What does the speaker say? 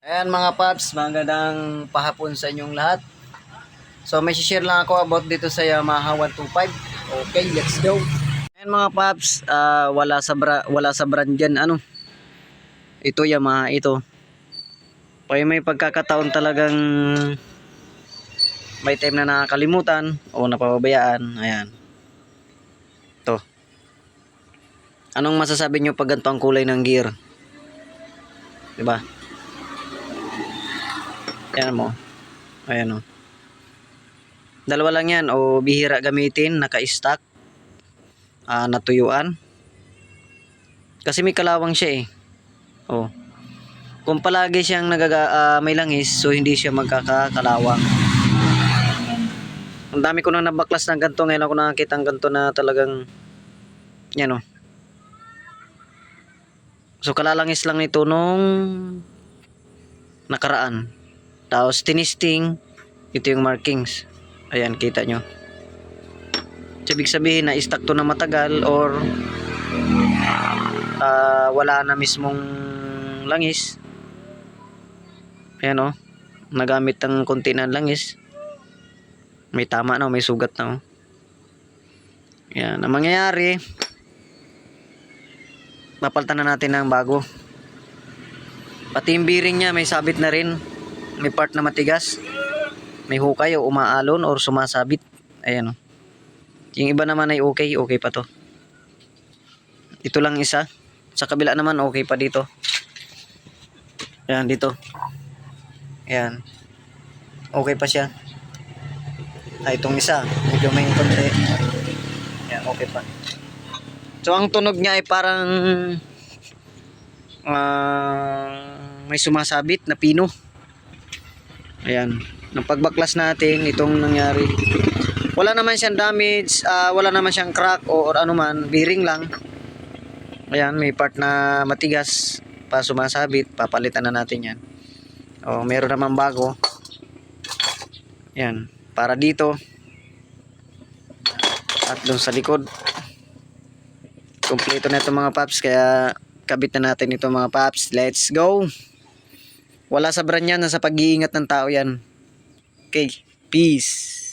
Ayan mga paps, magandang pahapon sa inyong lahat. So may share lang ako about dito sa Yamaha 125. Okay, let's go. Ayan mga paps, wala sa brand yan, ito Yamaha ito. May pagkakataon talagang may time na nakakalimutan o napapabayaan. Ayan. Ito. Anong masasabi nyo pag ganito ang kulay ng gear? 'Di ba? Ayan mo. Ayan o. Dalawa lang yan o bihira gamitin, naka-stock, natuyuan. Kasi may kalawang siya eh. Oh. Kung palagi siyang may langis, so hindi siya magkakakalawang. Ang dami ko nang nabaklas ng ganito, ngayon ako nakakita ng ganito na talagang yan o. So kalalangis lang nito nung nakaraan. Tapos tinisting, ito yung markings. Ayan, kita nyo. So, ibig sabihin na stock to na matagal or wala na mismong langis. Ayan o, nagamit ng konti ng langis. May tama na, may sugat na o. Ayan, ang mangyayari, papalitan na natin ng bago. Pati yung bearing nya may sabit na rin. May part na matigas. May hukay o umaalon or sumasabit. Ayan o. Yung iba naman ay okay pa to. Ito lang isa. Sa kabila naman okay pa dito. Ayan dito. Ayan. Okay pa siya. Itong isa, medyo may konti. Ayan, okay pa. So ang tunog niya ay parang may sumasabit na pino. Ayan. Nung pagbaklas natin, itong nangyari. Wala naman siyang damage, wala naman siyang crack or ano man, bearing lang. Ayan, may part na matigas pa sumasabit, papalitan na natin yan. O, meron naman bago. Ayan, para dito. At dun sa likod. Kompleto na ito mga paps, kaya kabit na natin ito mga paps. Let's go! Wala sa brand yan, nasa pag-iingat ng tao yan. Okay, peace!